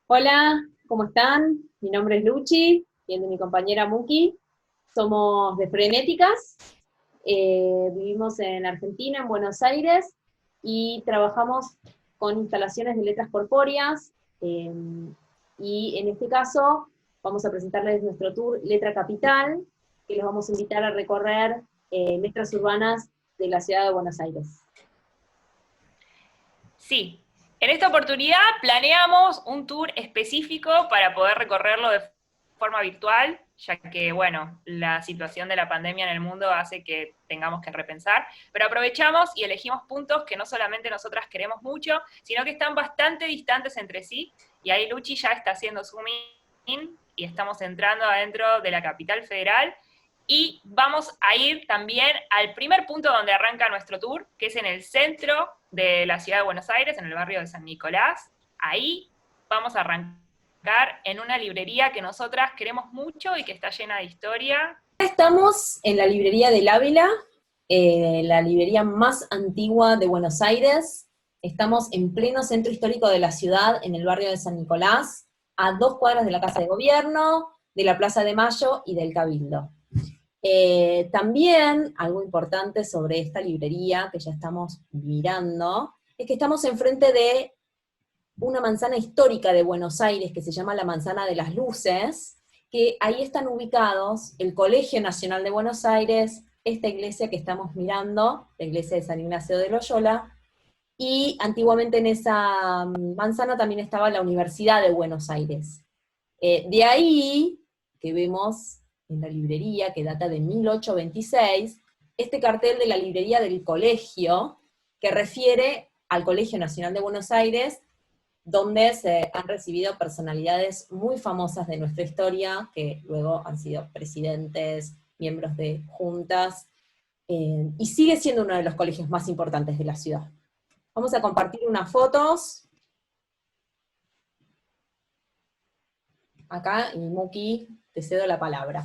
Hola, ¿cómo están? Mi nombre es Luchi y el de mi compañera Muki. Somos de Frenéticas, vivimos en Argentina, en Buenos Aires, y trabajamos con instalaciones de letras corpóreas. Y en este caso vamos a presentarles nuestro tour Letra Capital, que les vamos a invitar a recorrer letras urbanas de la ciudad de Buenos Aires. Sí, en esta oportunidad planeamos un tour específico para poder recorrerlo de forma virtual, ya que, bueno, la situación de la pandemia en el mundo hace que tengamos que repensar, pero aprovechamos y elegimos puntos que no solamente nosotras queremos mucho, sino que están bastante distantes entre sí, y ahí Luchi ya está haciendo zoom in y estamos entrando adentro de la capital federal, y vamos a ir también al primer punto donde arranca nuestro tour, que es en el centro de la ciudad de Buenos Aires, en el barrio de San Nicolás. Ahí vamos a arrancar en una librería que nosotras queremos mucho y que está llena de historia. Estamos en la librería del Ávila, la librería más antigua de Buenos Aires. Estamos en pleno centro histórico de la ciudad, en el barrio de San Nicolás, a 2 cuadras de la Casa de Gobierno, de la Plaza de Mayo y del Cabildo. También, algo importante sobre esta librería que ya estamos mirando, es que estamos enfrente de una manzana histórica de Buenos Aires que se llama la Manzana de las Luces, que ahí están ubicados el Colegio Nacional de Buenos Aires, esta iglesia que estamos mirando, la iglesia de San Ignacio de Loyola, y antiguamente en esa manzana también estaba la Universidad de Buenos Aires. De ahí, que vemos en la librería, que data de 1826, este cartel de la librería del colegio, que refiere al Colegio Nacional de Buenos Aires, donde se han recibido personalidades muy famosas de nuestra historia, que luego han sido presidentes, miembros de juntas, y sigue siendo uno de los colegios más importantes de la ciudad. Vamos a compartir unas fotos, acá, y Muki, te cedo la palabra.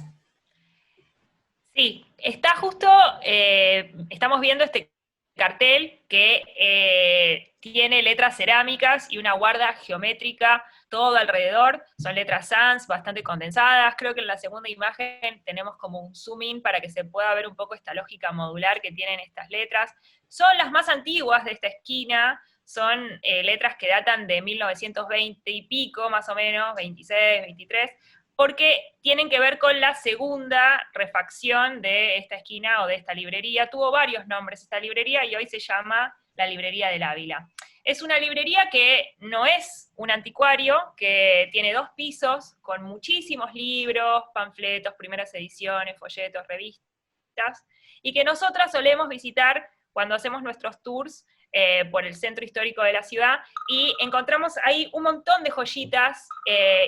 Sí, está justo, estamos viendo este cartel que tiene letras cerámicas y una guarda geométrica todo alrededor. Son letras sans, bastante condensadas. Creo que en la segunda imagen tenemos como un zoom in para que se pueda ver un poco esta lógica modular que tienen estas letras. Son las más antiguas de esta esquina, son letras que datan de 1920 y pico, más o menos, 26, 23, porque tienen que ver con la segunda refacción de esta esquina o de esta librería. Tuvo varios nombres esta librería y hoy se llama la Librería del Ávila. Es una librería que no es un anticuario, que tiene 2 pisos con muchísimos libros, panfletos, primeras ediciones, folletos, revistas, y que nosotras solemos visitar cuando hacemos nuestros tours por el centro histórico de la ciudad, y encontramos ahí un montón de joyitas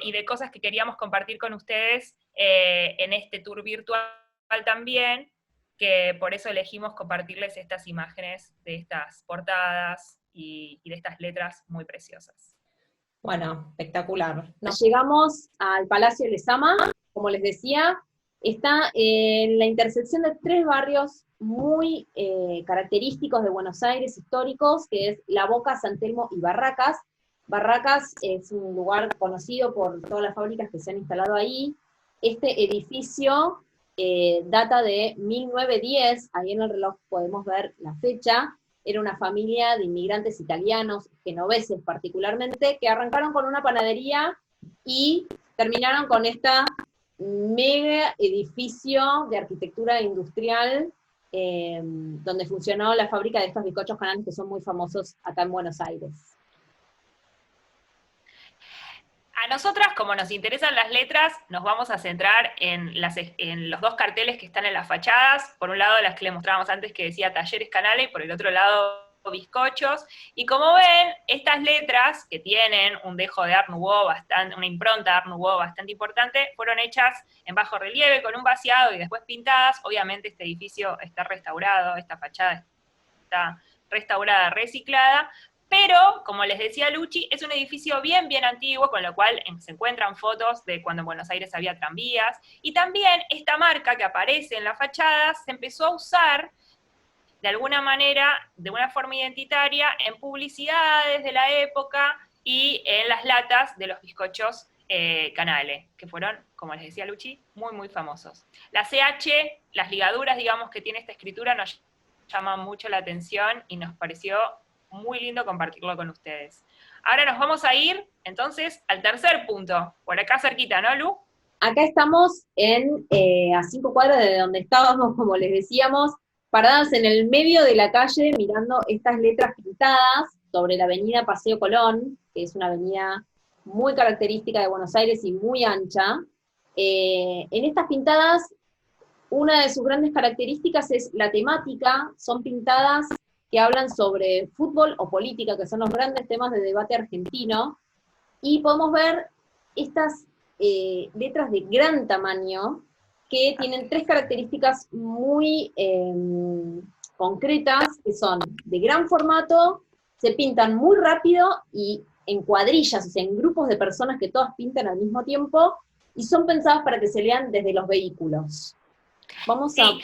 y de cosas que queríamos compartir con ustedes en este tour virtual también, que por eso elegimos compartirles estas imágenes de estas portadas y de estas letras muy preciosas. Bueno, espectacular. Llegamos al Palacio Lezama, como les decía, está en la intersección de 3 barrios muy característicos de Buenos Aires, históricos, que es La Boca, San Telmo y Barracas. Barracas es un lugar conocido por todas las fábricas que se han instalado ahí. Este edificio data de 1910, ahí en el reloj podemos ver la fecha. Era una familia de inmigrantes italianos, genoveses particularmente, que arrancaron con una panadería y terminaron con esta mega edificio de arquitectura industrial, donde funcionó la fábrica de estos bizcochos canales que son muy famosos acá en Buenos Aires. A nosotras, como nos interesan las letras, nos vamos a centrar en los 2 carteles que están en las fachadas. Por un lado, las que les mostrábamos antes, que decía Talleres Canale, y por el otro lado, bizcochos. Y como ven, estas letras, que tienen un dejo de Art Nouveau, una impronta Art Nouveau bastante importante, fueron hechas en bajo relieve, con un vaciado y después pintadas. Obviamente este edificio está restaurado, esta fachada está restaurada, reciclada, pero, como les decía Luchi, es un edificio bien, bien antiguo, con lo cual se encuentran fotos de cuando en Buenos Aires había tranvías, y también esta marca que aparece en la fachada se empezó a usar de alguna manera, de una forma identitaria, en publicidades de la época, y en las latas de los bizcochos Canale, que fueron, como les decía Luchi, muy, muy famosos. La CH, las ligaduras, digamos, que tiene esta escritura, nos llama mucho la atención y nos pareció muy lindo compartirlo con ustedes. Ahora nos vamos a ir, entonces, al tercer punto, por acá cerquita, ¿no, Lu? Acá estamos a 5 cuadras de donde estábamos, como les decíamos, paradas en el medio de la calle mirando estas letras pintadas sobre la avenida Paseo Colón, que es una avenida muy característica de Buenos Aires y muy ancha. En estas pintadas, una de sus grandes características es la temática, son pintadas que hablan sobre fútbol o política, que son los grandes temas de debate argentino, y podemos ver estas letras de gran tamaño que tienen 3 características muy concretas, que son de gran formato, se pintan muy rápido y en cuadrillas, o sea, en grupos de personas que todas pintan al mismo tiempo, y son pensadas para que se lean desde los vehículos. Vamos a... Sí,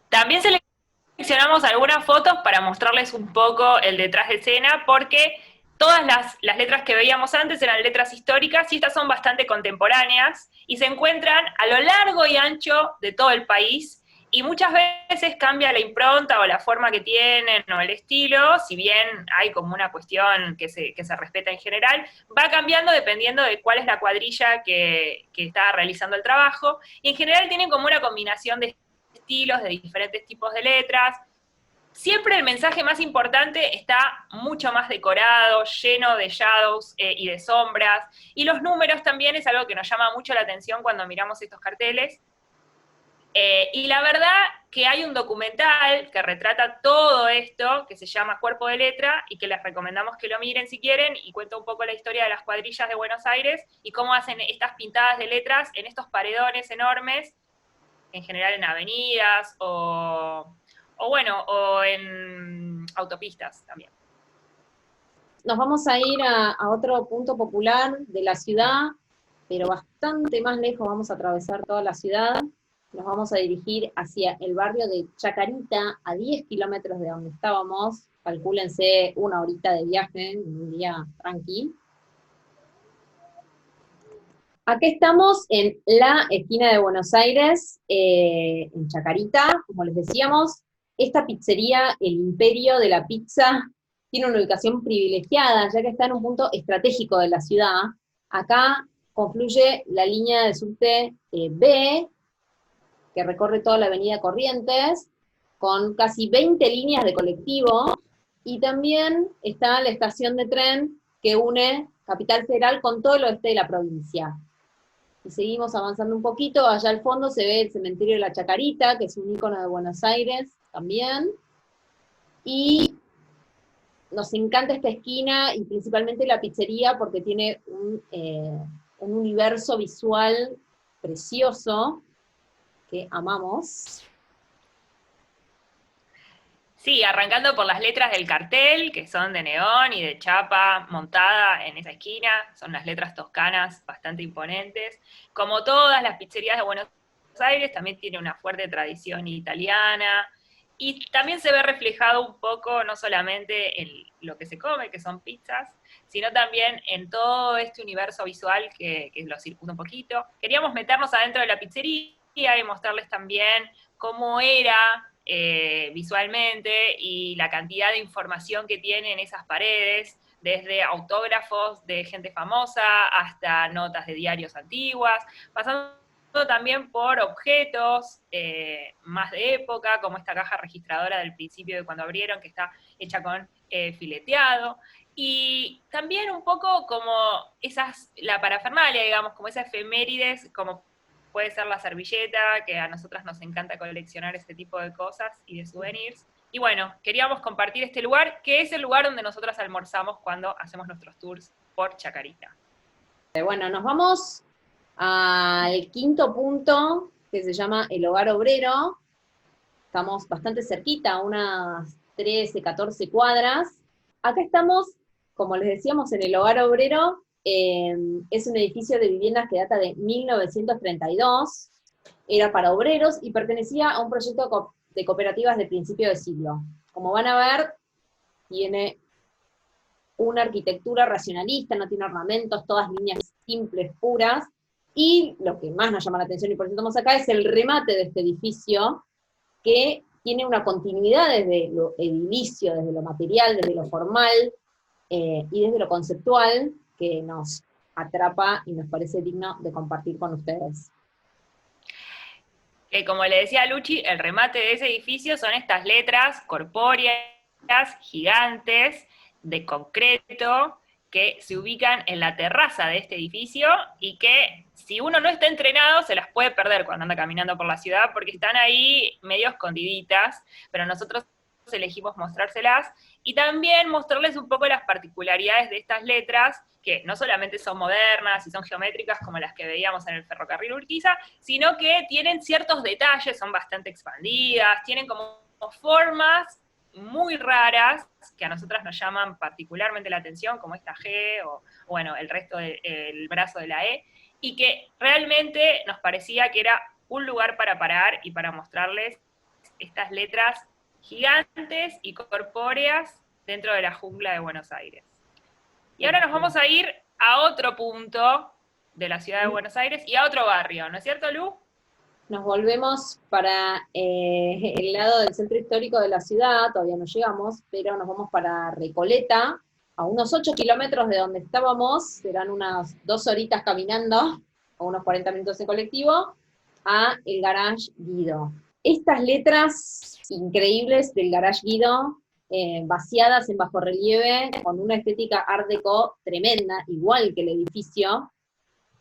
también seleccionamos algunas fotos para mostrarles un poco el detrás de escena, porque todas las letras que veíamos antes eran letras históricas y estas son bastante contemporáneas y se encuentran a lo largo y ancho de todo el país y muchas veces cambia la impronta o la forma que tienen o el estilo, si bien hay como una cuestión que se respeta en general, va cambiando dependiendo de cuál es la cuadrilla que está realizando el trabajo y en general tienen como una combinación de estilos, de diferentes tipos de letras. Siempre el mensaje más importante está mucho más decorado, lleno de shadows y de sombras. Y los números también es algo que nos llama mucho la atención cuando miramos estos carteles. Y la verdad que hay un documental que retrata todo esto, que se llama Cuerpo de Letra, y que les recomendamos que lo miren si quieren, y cuenta un poco la historia de las cuadrillas de Buenos Aires, y cómo hacen estas pintadas de letras en estos paredones enormes, en general en avenidas, o en autopistas también. Nos vamos a ir a otro punto popular de la ciudad, pero bastante más lejos, vamos a atravesar toda la ciudad. Nos vamos a dirigir hacia el barrio de Chacarita, a 10 kilómetros de donde estábamos. Calcúlense 1 horita de viaje, en un día tranqui. Acá estamos en la esquina de Buenos Aires, en Chacarita, como les decíamos. Esta pizzería, el Imperio de la Pizza, tiene una ubicación privilegiada, ya que está en un punto estratégico de la ciudad. Acá confluye la línea de subte B, que recorre toda la avenida Corrientes, con casi 20 líneas de colectivo, y también está la estación de tren que une Capital Federal con todo el oeste de la provincia. Y seguimos avanzando un poquito, allá al fondo se ve el cementerio de la Chacarita, que es un ícono de Buenos Aires también, y nos encanta esta esquina, y principalmente la pizzería, porque tiene un universo visual precioso, que amamos. Sí, arrancando por las letras del cartel, que son de neón y de chapa montada en esa esquina, son las letras toscanas bastante imponentes. Como todas las pizzerías de Buenos Aires, también tiene una fuerte tradición italiana, y también se ve reflejado un poco, no solamente en lo que se come, que son pizzas, sino también en todo este universo visual que lo circunda un poquito. Queríamos meternos adentro de la pizzería y mostrarles también cómo era visualmente y la cantidad de información que tienen esas paredes, desde autógrafos de gente famosa hasta notas de diarios antiguas, pasando también por objetos más de época, como esta caja registradora del principio de cuando abrieron, que está hecha con fileteado, y también un poco como la parafernalia, digamos, como esas efemérides, como puede ser la servilleta, que a nosotras nos encanta coleccionar este tipo de cosas y de souvenirs. Y bueno, queríamos compartir este lugar, que es el lugar donde nosotras almorzamos cuando hacemos nuestros tours por Chacarita. Bueno, nos vamos al quinto punto, que se llama el Hogar Obrero. Estamos bastante cerquita, a unas 13, 14 cuadras. Acá estamos, como les decíamos, en el Hogar Obrero. Es un edificio de viviendas que data de 1932, era para obreros y pertenecía a un proyecto de cooperativas de principio de siglo. Como van a ver, tiene una arquitectura racionalista, no tiene ornamentos, todas líneas simples, puras, y lo que más nos llama la atención, y por eso estamos acá, es el remate de este edificio, que tiene una continuidad desde lo edilicio, desde lo material, desde lo formal, y desde lo conceptual, que nos atrapa y nos parece digno de compartir con ustedes. Que como le decía Luchi, el remate de ese edificio son estas letras corpóreas, gigantes, de concreto, que se ubican en la terraza de este edificio y que si uno no está entrenado se las puede perder cuando anda caminando por la ciudad porque están ahí medio escondiditas, pero nosotros elegimos mostrárselas y también mostrarles un poco las particularidades de estas letras, que no solamente son modernas y son geométricas como las que veíamos en el ferrocarril Urquiza, sino que tienen ciertos detalles, son bastante expandidas, tienen como formas muy raras que a nosotras nos llaman particularmente la atención, como esta G o bueno, el resto del brazo de la E, y que realmente nos parecía que era un lugar para parar y para mostrarles estas letras gigantes y corpóreas dentro de la jungla de Buenos Aires. Y ahora nos vamos a ir a otro punto de la ciudad de Buenos Aires y a otro barrio, ¿no es cierto, Lu? Nos volvemos para el lado del centro histórico de la ciudad, todavía no llegamos, pero nos vamos para Recoleta, a unos 8 kilómetros de donde estábamos, serán unas 2 horitas caminando, o unos 40 minutos en colectivo, a el Garage Guido. Estas letras increíbles del Garage Guido, vaciadas en bajorrelieve, con una estética art deco tremenda, igual que el edificio,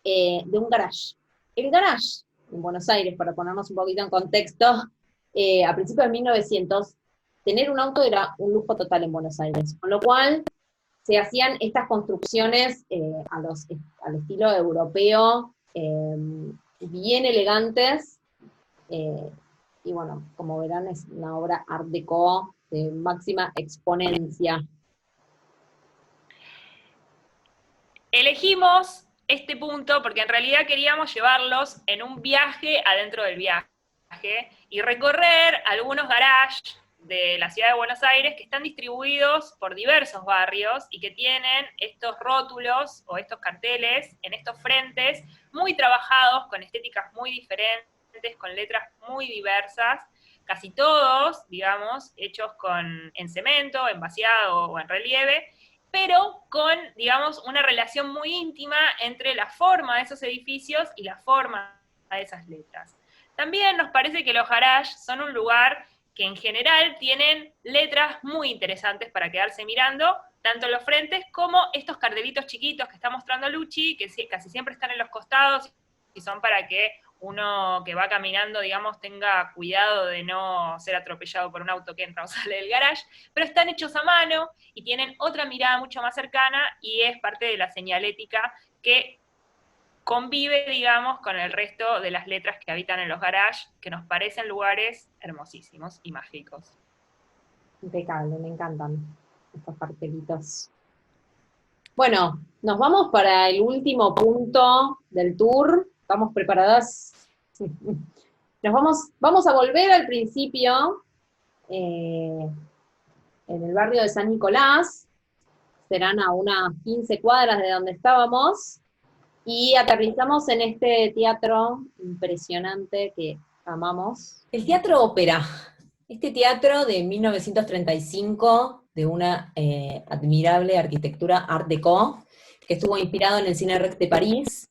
de un garage. El garage, en Buenos Aires, para ponernos un poquito en contexto, a principios de 1900, tener un auto era un lujo total en Buenos Aires, con lo cual se hacían estas construcciones al estilo europeo, bien elegantes, y bueno, como verán es una obra art deco de máxima exponencia. Elegimos este punto porque en realidad queríamos llevarlos en un viaje adentro del viaje y recorrer algunos garages de la ciudad de Buenos Aires que están distribuidos por diversos barrios y que tienen estos rótulos o estos carteles en estos frentes muy trabajados, con estéticas muy diferentes, con letras muy diversas, casi todos, digamos, hechos en cemento, en vaciado o en relieve, pero con, digamos, una relación muy íntima entre la forma de esos edificios y la forma de esas letras. También nos parece que los garages son un lugar que en general tienen letras muy interesantes para quedarse mirando, tanto en los frentes como estos cartelitos chiquitos que está mostrando Luchi, que casi siempre están en los costados y son para que uno que va caminando, digamos, tenga cuidado de no ser atropellado por un auto que entra o sale del garage, pero están hechos a mano y tienen otra mirada mucho más cercana y es parte de la señalética que convive, digamos, con el resto de las letras que habitan en los garages, que nos parecen lugares hermosísimos y mágicos. Impecable, me encantan estos cartelitos. Bueno, nos vamos para el último punto del tour. ¿Estamos preparadas? Vamos a volver al principio, en el barrio de San Nicolás, serán a unas 15 cuadras de donde estábamos, y aterrizamos en este teatro impresionante que amamos. El Teatro Ópera. Este teatro de 1935, de una admirable arquitectura art deco, que estuvo inspirado en el Cine Rex de París,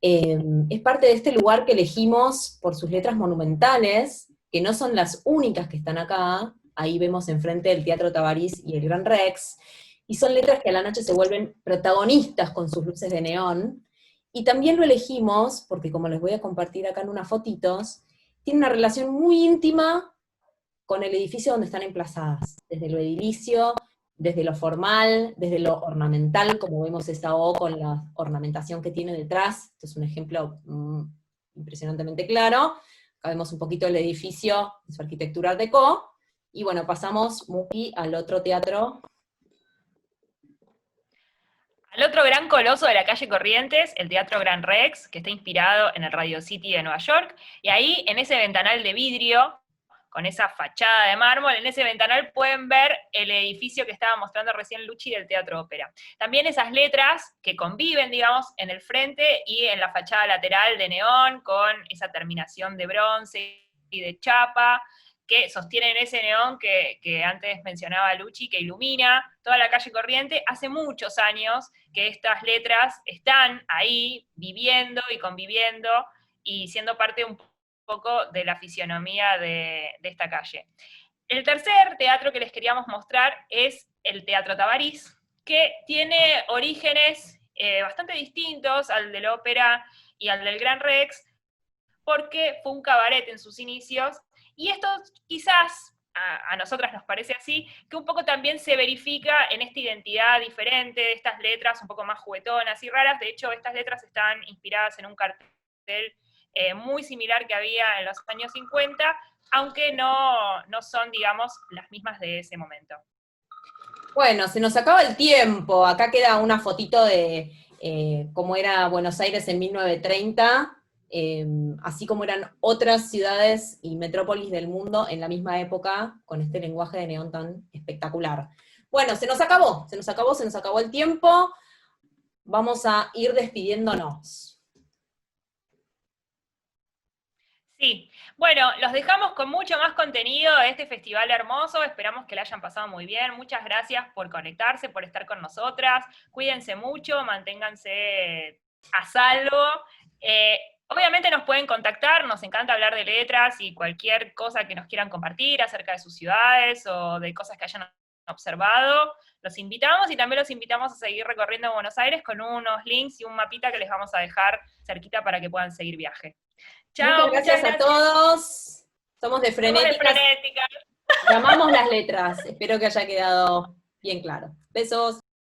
es parte de este lugar que elegimos por sus letras monumentales, que no son las únicas que están acá. Ahí vemos enfrente el Teatro Tabarís y el Gran Rex, y son letras que a la noche se vuelven protagonistas con sus luces de neón, y también lo elegimos porque, como les voy a compartir acá en unas fotitos, tiene una relación muy íntima con el edificio donde están emplazadas, desde lo edilicio, desde lo formal, desde lo ornamental, como vemos esta O con la ornamentación que tiene detrás. Esto es un ejemplo impresionantemente claro. Acá vemos un poquito el edificio, su arquitectura art deco, y bueno, pasamos, Muki, al otro teatro. Al otro gran coloso de la calle Corrientes, el Teatro Gran Rex, que está inspirado en el Radio City de Nueva York, y ahí, en ese ventanal de vidrio, con esa fachada de mármol. En ese ventanal pueden ver el edificio que estaba mostrando recién Luchi del Teatro Ópera. También esas letras que conviven, digamos, en el frente y en la fachada lateral de neón, con esa terminación de bronce y de chapa, que sostienen ese neón que antes mencionaba Luchi, que ilumina toda la calle Corriente. Hace muchos años que estas letras están ahí viviendo y conviviendo y siendo parte un poco de la fisionomía de esta calle. El tercer teatro que les queríamos mostrar es el Teatro Tabarís, que tiene orígenes bastante distintos al del Ópera y al del Gran Rex, porque fue un cabaret en sus inicios, y esto quizás a nosotras nos parece así, que un poco también se verifica en esta identidad diferente de estas letras un poco más juguetonas y raras. De hecho, estas letras están inspiradas en un cartel muy similar que había en los años 50, aunque no son, digamos, las mismas de ese momento. Bueno, se nos acaba el tiempo. Acá queda una fotito de cómo era Buenos Aires en 1930, así como eran otras ciudades y metrópolis del mundo en la misma época, con este lenguaje de neón tan espectacular. Bueno, se nos acabó el tiempo. Vamos a ir despidiéndonos. Sí, bueno, los dejamos con mucho más contenido de este festival hermoso, esperamos que la hayan pasado muy bien, muchas gracias por conectarse, por estar con nosotras, cuídense mucho, manténganse a salvo, obviamente nos pueden contactar, nos encanta hablar de letras y cualquier cosa que nos quieran compartir acerca de sus ciudades o de cosas que hayan observado, los invitamos y también los invitamos a seguir recorriendo Buenos Aires con unos links y un mapita que les vamos a dejar cerquita para que puedan seguir viaje. Chao, Muchas gracias a todos. Somos de Frenéticas. Llamamos las letras. Espero que haya quedado bien claro. Besos.